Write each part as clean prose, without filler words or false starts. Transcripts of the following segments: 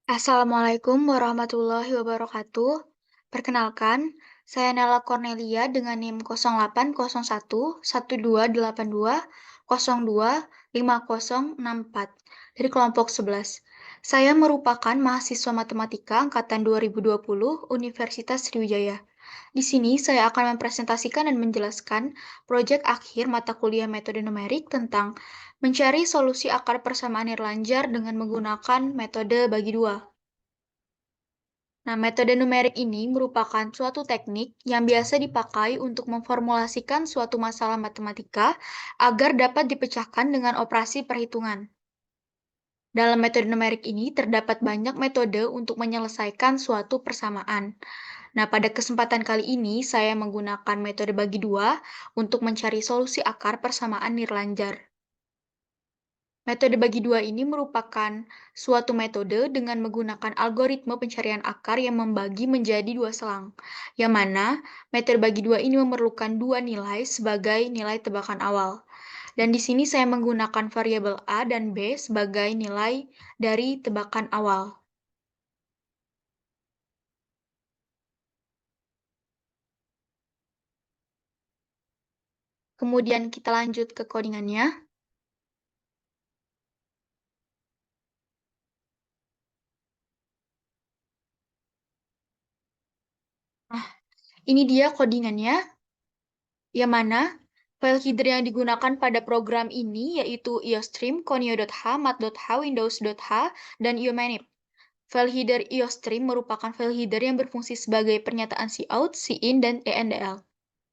Assalamualaikum warahmatullahi wabarakatuh. Perkenalkan, saya Nela Cornelia dengan NIM 0801 1282 025064 dari kelompok 11. Saya merupakan mahasiswa matematika angkatan 2020 Universitas Sriwijaya. Di sini saya akan mempresentasikan dan menjelaskan proyek akhir mata kuliah metode numerik tentang mencari solusi akar persamaan nirlanjar dengan menggunakan metode bagi dua. Nah, metode numerik ini merupakan suatu teknik yang biasa dipakai untuk memformulasikan suatu masalah matematika agar dapat dipecahkan dengan operasi perhitungan. Dalam metode numerik ini terdapat banyak metode untuk menyelesaikan suatu persamaan. Nah, pada kesempatan kali ini saya menggunakan metode bagi dua untuk mencari solusi akar persamaan nirlanjar. Metode bagi dua ini merupakan suatu metode dengan menggunakan algoritma pencarian akar yang membagi menjadi dua selang, yang mana metode bagi dua ini memerlukan dua nilai sebagai nilai tebakan awal. Dan di sini saya menggunakan variabel A dan B sebagai nilai dari tebakan awal. Kemudian kita lanjut ke codingannya. Nah, ini dia codingannya, yang mana file header yang digunakan pada program ini yaitu iostream, conio.h, mat.h, windows.h, dan iomanip. File header iostream merupakan file header yang berfungsi sebagai pernyataan cout, cin, dan endl.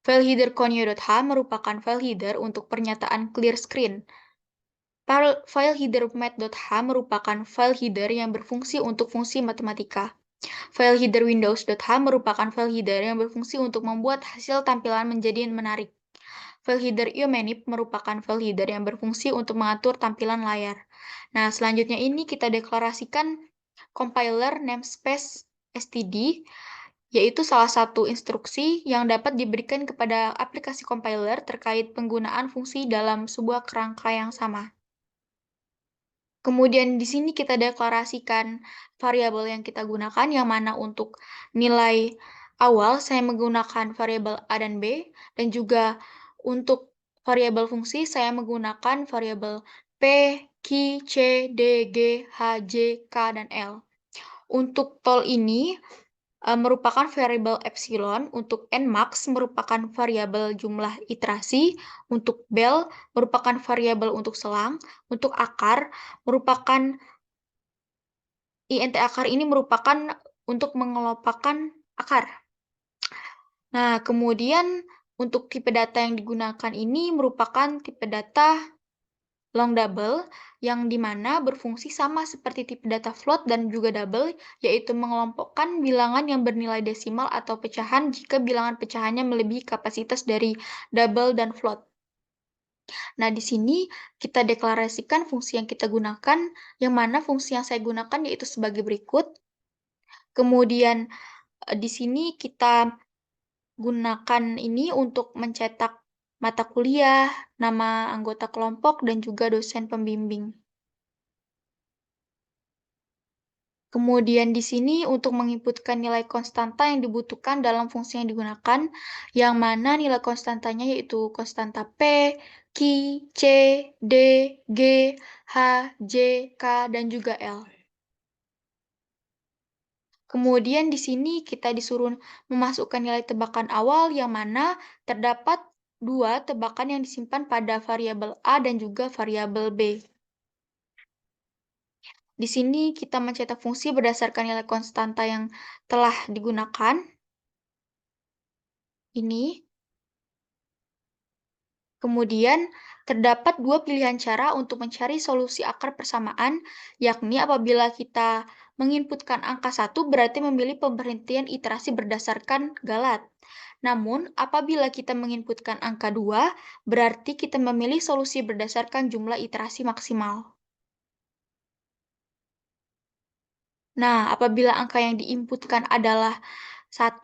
File header conio.h merupakan file header untuk pernyataan clear screen. File header mat.h merupakan file header yang berfungsi untuk fungsi matematika. File header windows.h merupakan file header yang berfungsi untuk membuat hasil tampilan menjadi menarik. File header iomanip merupakan file header yang berfungsi untuk mengatur tampilan layar. Nah, selanjutnya ini kita deklarasikan compiler namespace std, yaitu salah satu instruksi yang dapat diberikan kepada aplikasi compiler terkait penggunaan fungsi dalam sebuah kerangka yang sama. Kemudian di sini kita deklarasikan variabel yang kita gunakan, yang mana untuk nilai awal saya menggunakan variabel A dan B, dan juga untuk variabel fungsi saya menggunakan variabel P, Q, C, D, G, H, J, K, dan L. Untuk tol ini merupakan variabel epsilon, untuk nmax merupakan variabel jumlah iterasi, untuk bel merupakan variabel untuk selang, untuk akar merupakan int akar ini merupakan untuk mengelompokkan akar. Nah, kemudian untuk tipe data yang digunakan ini merupakan tipe data long double, yang dimana berfungsi sama seperti tipe data float dan juga double, yaitu mengelompokkan bilangan yang bernilai desimal atau pecahan jika bilangan pecahannya melebihi kapasitas dari double dan float. Nah, di sini kita deklarasikan fungsi yang kita gunakan, yang mana fungsi yang saya gunakan yaitu sebagai berikut. Kemudian di sini kita gunakan ini untuk mencetak mata kuliah, nama anggota kelompok, dan juga dosen pembimbing. Kemudian di sini untuk menginputkan nilai konstanta yang dibutuhkan dalam fungsi yang digunakan, yang mana nilai konstantanya yaitu konstanta P, Q, C, D, G, H, J, K, dan juga L. Kemudian di sini kita disuruh memasukkan nilai tebakan awal, yang mana terdapat dua tebakan yang disimpan pada variabel A dan juga variabel B. Di sini kita mencetak fungsi berdasarkan nilai konstanta yang telah digunakan. Ini. Kemudian, terdapat dua pilihan cara untuk mencari solusi akar persamaan, yakni apabila kita menginputkan angka 1 berarti memilih pemberhentian iterasi berdasarkan galat. Namun, apabila kita menginputkan angka 2, berarti kita memilih solusi berdasarkan jumlah iterasi maksimal. Nah, apabila angka yang diinputkan adalah 1,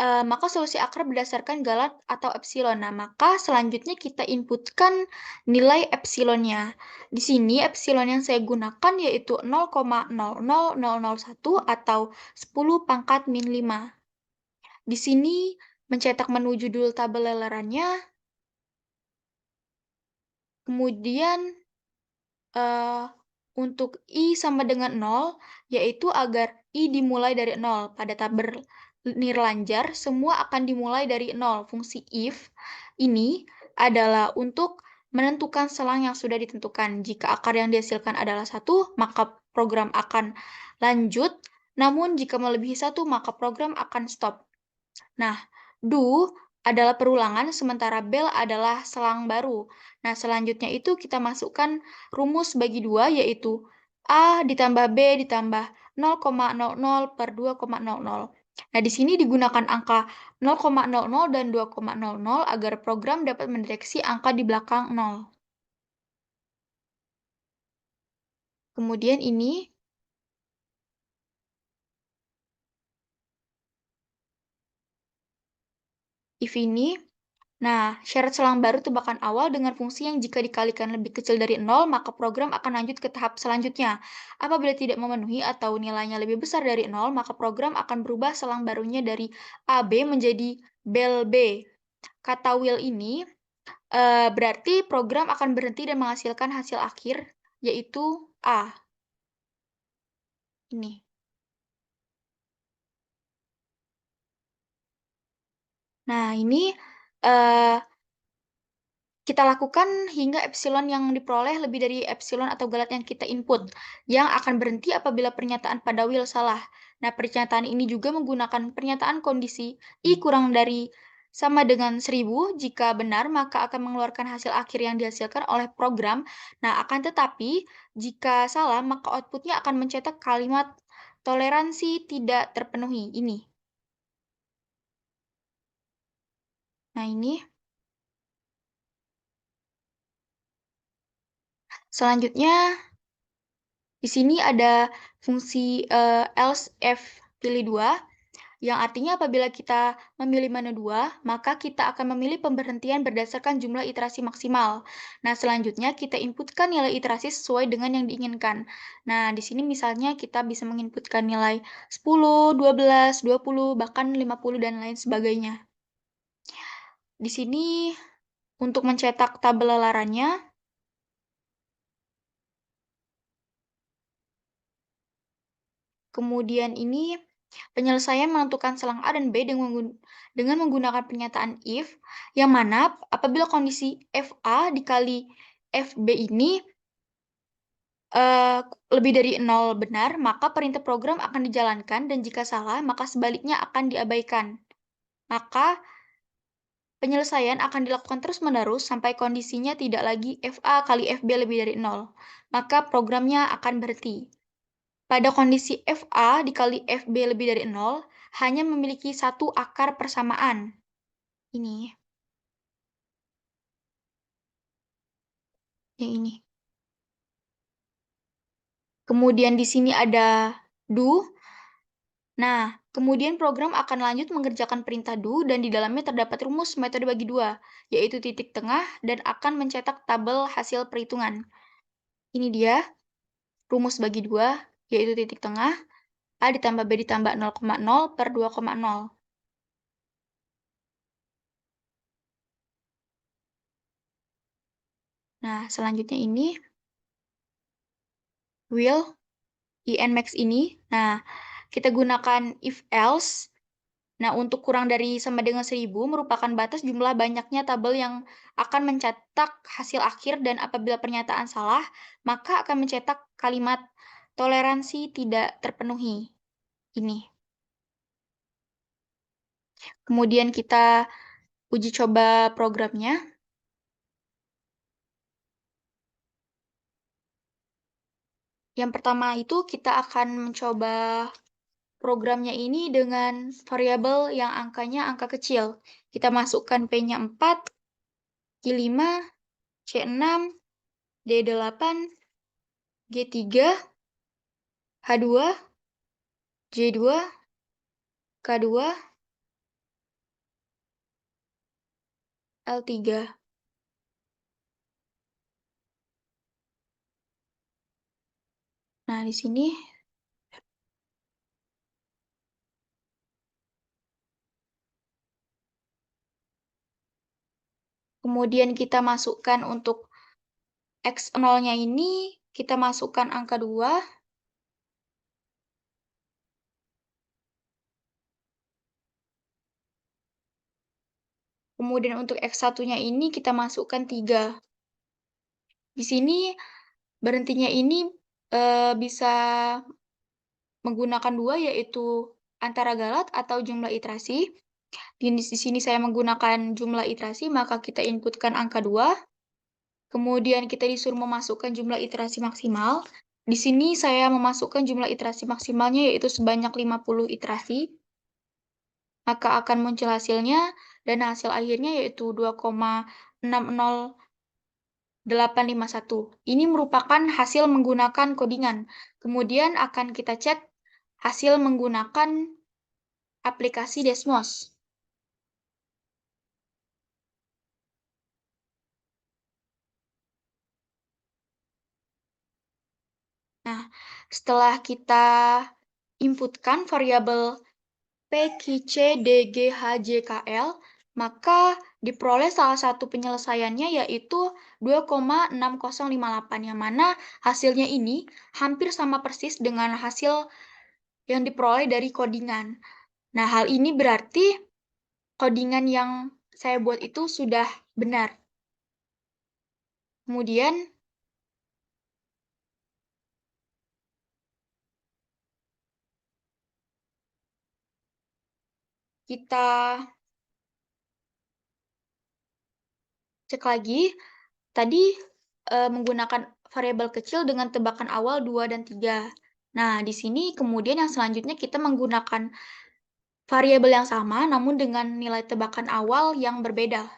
Maka solusi akar berdasarkan galat atau epsilon. Nah, maka selanjutnya kita inputkan nilai epsilonnya. Di sini epsilon yang saya gunakan yaitu 0,00001 atau 10 pangkat min 5. Di sini mencetak menu judul tabel lelerannya, kemudian Eee, untuk I sama dengan 0, yaitu agar I dimulai dari 0. Pada tabel nirlanjar, semua akan dimulai dari 0. Fungsi if ini adalah untuk menentukan selang yang sudah ditentukan. Jika akar yang dihasilkan adalah 1, maka program akan lanjut, namun jika melebihi 1, maka program akan stop. Nah, do adalah perulangan, sementara bell adalah selang baru. Nah, selanjutnya itu kita masukkan rumus bagi 2, yaitu A ditambah B ditambah 0,00 per 2,00. Nah, di sini digunakan angka 0,00 dan 2,00 agar program dapat mendeteksi angka di belakang 0. Kemudian ini if ini. Nah, syarat selang baru tebakan awal dengan fungsi yang jika dikalikan lebih kecil dari 0, maka program akan lanjut ke tahap selanjutnya. Apabila tidak memenuhi atau nilainya lebih besar dari 0, maka program akan berubah selang barunya dari AB menjadi bel B. Kata will ini berarti program akan berhenti dan menghasilkan hasil akhir, yaitu A. Ini. Nah, ini eh, kita lakukan hingga epsilon yang diperoleh lebih dari epsilon atau galat yang kita input, yang akan berhenti apabila pernyataan pada will salah. Nah, pernyataan ini juga menggunakan pernyataan kondisi I kurang dari sama dengan 1000. Jika benar, maka akan mengeluarkan hasil akhir yang dihasilkan oleh program. Nah, akan tetapi, jika salah, maka outputnya akan mencetak kalimat toleransi tidak terpenuhi. Ini. Nah, ini. Selanjutnya, di sini ada fungsi else if pilih 2, yang artinya apabila kita memilih mana 2, maka kita akan memilih pemberhentian berdasarkan jumlah iterasi maksimal. Nah, selanjutnya kita inputkan nilai iterasi sesuai dengan yang diinginkan. Nah, di sini misalnya kita bisa menginputkan nilai 10, 12, 20, bahkan 50, dan lain sebagainya. Di sini untuk mencetak tabel lelarannya, kemudian ini penyelesaian menentukan selang A dan B dengan menggunakan pernyataan if, yang mana apabila kondisi FA dikali FB ini lebih dari 0 benar, maka perintah program akan dijalankan, dan jika salah, maka sebaliknya akan diabaikan. Maka penyelesaian akan dilakukan terus-menerus sampai kondisinya tidak lagi FA kali FB lebih dari 0. Maka programnya akan berhenti. Pada kondisi FA dikali FB lebih dari 0, hanya memiliki satu akar persamaan. Ini, yang ini. Kemudian di sini ada do. Nah, kemudian program akan lanjut mengerjakan perintah do dan di dalamnya terdapat rumus metode bagi 2, yaitu titik tengah, dan akan mencetak tabel hasil perhitungan. Ini dia, rumus bagi 2, yaitu titik tengah, A ditambah B ditambah 0,0 per 2,0. Nah, selanjutnya ini, will, INMAX ini. Nah, kita gunakan if else. Nah, untuk kurang dari sama dengan 1000 merupakan batas jumlah banyaknya tabel yang akan mencetak hasil akhir, dan apabila pernyataan salah, maka akan mencetak kalimat toleransi tidak terpenuhi. Ini. Kemudian kita uji coba programnya. Yang pertama itu kita akan mencoba programnya ini dengan variabel yang angkanya angka kecil. Kita masukkan P-nya 4, Q5, C6, D8, G3, H2, J2, K2, L3. Nah, di sini kemudian kita masukkan untuk X0-nya ini, kita masukkan angka 2. Kemudian untuk X1-nya ini kita masukkan 3. Di sini berhentinya ini bisa menggunakan 2, yaitu antara galat atau jumlah iterasi. Di sini saya menggunakan jumlah iterasi, maka kita inputkan angka 2. Kemudian kita disuruh memasukkan jumlah iterasi maksimal. Di sini saya memasukkan jumlah iterasi maksimalnya yaitu sebanyak 50 iterasi. Maka akan muncul hasilnya, dan hasil akhirnya yaitu 2,60851. Ini merupakan hasil menggunakan codingan. Kemudian akan kita cek hasil menggunakan aplikasi Desmos. Nah, setelah kita inputkan variabel P, Q, C, D, G, H, J, K, L, maka diperoleh salah satu penyelesaiannya yaitu 2,6058, yang mana hasilnya ini hampir sama persis dengan hasil yang diperoleh dari codingan. Nah, hal ini berarti codingan yang saya buat itu sudah benar. Kemudian, kita cek lagi. Tadi menggunakan variabel kecil dengan tebakan awal 2 dan 3. Nah, di sini kemudian yang selanjutnya kita menggunakan variabel yang sama namun dengan nilai tebakan awal yang berbeda.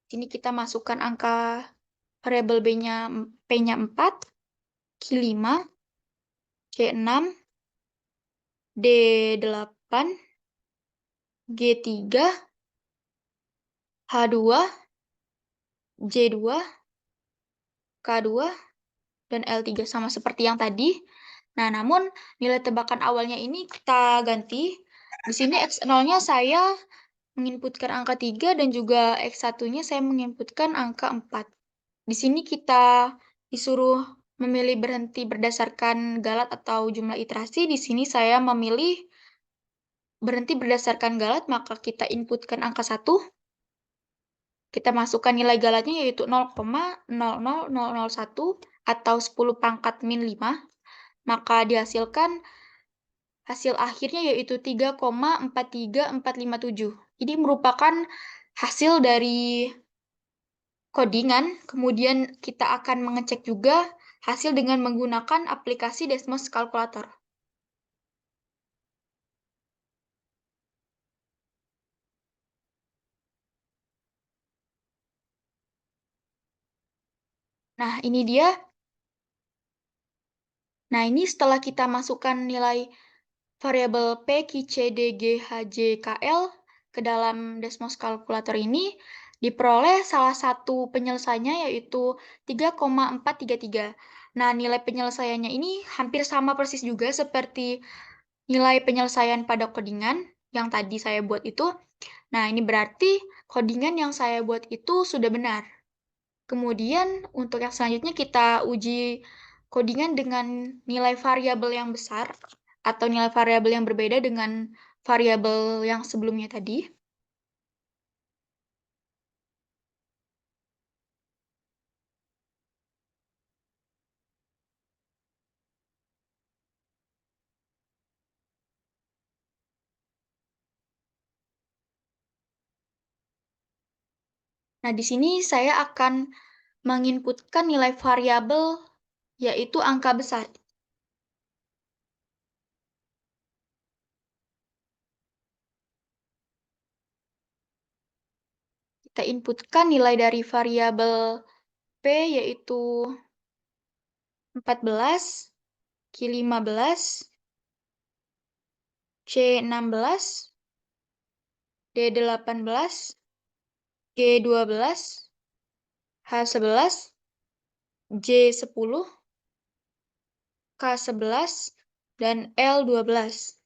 Sini kita masukkan angka variabel P-nya 4, Q5, C6, D8, G3, H2, J2, K2, dan L3 sama seperti yang tadi. Nah, namun nilai tebakan awalnya ini kita ganti. Di sini X0-nya saya menginputkan angka 3 dan juga X1-nya saya menginputkan angka 4. Di sini kita disuruh memilih berhenti berdasarkan galat atau jumlah iterasi. Di sini saya memilih berhenti berdasarkan galat, maka kita inputkan angka 1. Kita masukkan nilai galatnya yaitu 0,00001 atau 10 pangkat min 5. Maka dihasilkan hasil akhirnya yaitu 3,43457. Ini merupakan hasil dari codingan, kemudian kita akan mengecek juga hasil dengan menggunakan aplikasi Desmos Calculator. Nah, ini dia. Nah, ini setelah kita masukkan nilai variabel P, Q, C, D, G, H, J, K, L ke dalam Desmos Calculator ini, diperoleh salah satu penyelesaiannya yaitu 3,433. Nah, nilai penyelesaiannya ini hampir sama persis juga seperti nilai penyelesaian pada codingan yang tadi saya buat itu. Nah, ini berarti codingan yang saya buat itu sudah benar. Kemudian, untuk yang selanjutnya kita uji codingan dengan nilai variabel yang besar atau nilai variabel yang berbeda dengan variabel yang sebelumnya tadi. Nah, di sini saya akan menginputkan nilai variabel yaitu angka besar. Kita inputkan nilai dari variabel P yaitu 14, Q 15, C 16, D 18, G 12, H 11, J 10, K 11, dan L 12.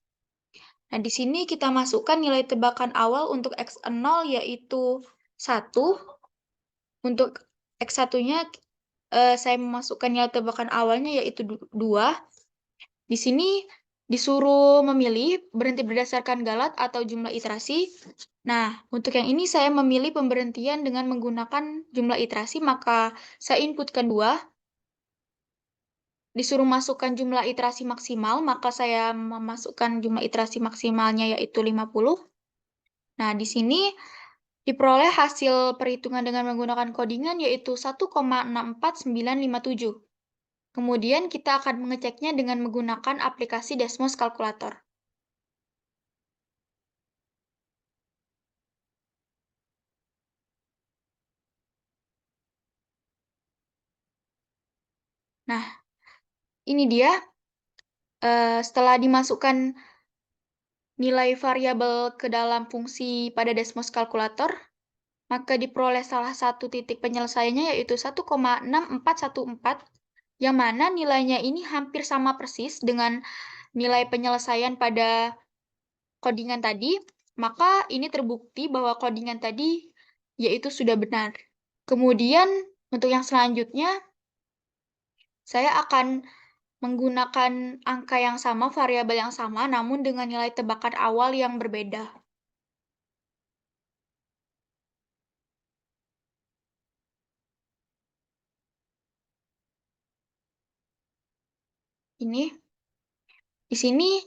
Nah, di sini kita masukkan nilai tebakan awal untuk X0 yaitu 1. Untuk X1-nya saya memasukkan nilai tebakan awalnya yaitu 2. Di sini disuruh memilih berhenti berdasarkan galat atau jumlah iterasi. Nah, untuk yang ini saya memilih pemberhentian dengan menggunakan jumlah iterasi, maka saya inputkan 2. Disuruh masukkan jumlah iterasi maksimal, maka saya memasukkan jumlah iterasi maksimalnya yaitu 50. Nah, di sini diperoleh hasil perhitungan dengan menggunakan codingan yaitu 1,64957. Kemudian kita akan mengeceknya dengan menggunakan aplikasi Desmos Calculator. Nah, ini dia setelah dimasukkan nilai variabel ke dalam fungsi pada Desmos Calculator, maka diperoleh salah satu titik penyelesaiannya yaitu 1,6414, yang mana nilainya ini hampir sama persis dengan nilai penyelesaian pada codingan tadi, maka ini terbukti bahwa codingan tadi yaitu sudah benar. Kemudian, untuk yang selanjutnya, saya akan menggunakan angka yang sama, variabel yang sama, namun dengan nilai tebakan awal yang berbeda. Ini, di sini,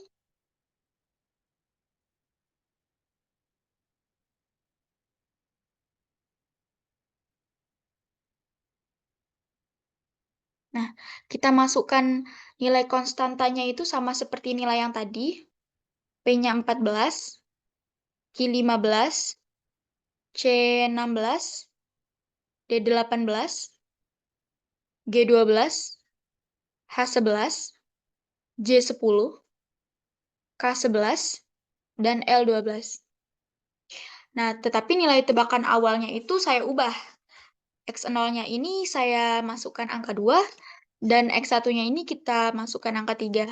nah, kita masukkan nilai konstantanya itu sama seperti nilai yang tadi. P-nya 14, Q 15, C 16, D 18, G 12, H 11, J 10, K 11, dan L 12. Nah, tetapi nilai tebakan awalnya itu saya ubah. X0-nya ini saya masukkan angka 2, dan X1-nya ini kita masukkan angka 3.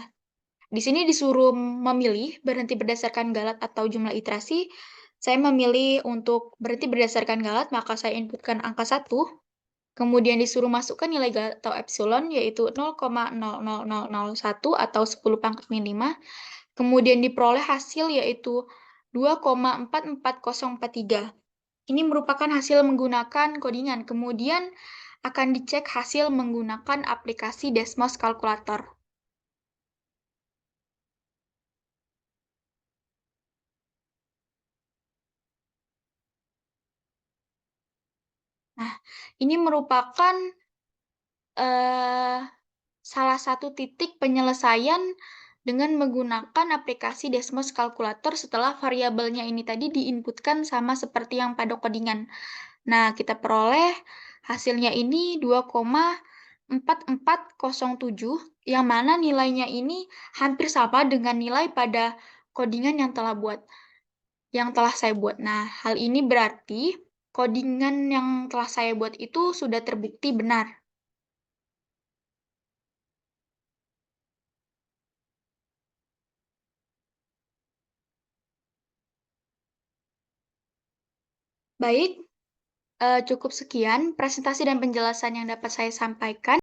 Di sini disuruh memilih berhenti berdasarkan galat atau jumlah iterasi. Saya memilih untuk berhenti berdasarkan galat, maka saya inputkan angka 1. Kemudian disuruh masukkan nilai galat atau epsilon, yaitu 0,00001 atau 10 pangkat min 5. Kemudian diperoleh hasil yaitu 2,44043. Ini merupakan hasil menggunakan codingan. Kemudian akan dicek hasil menggunakan aplikasi Desmos Calculator. Nah, ini merupakan salah satu titik penyelesaian dengan menggunakan aplikasi Desmos Calculator setelah variabelnya ini tadi diinputkan sama seperti yang pada codingan. Nah, kita peroleh hasilnya ini 2,4407, yang mana nilainya ini hampir sama dengan nilai pada codingan yang telah saya buat. Nah, hal ini berarti codingan yang telah saya buat itu sudah terbukti benar. Baik, cukup sekian presentasi dan penjelasan yang dapat saya sampaikan.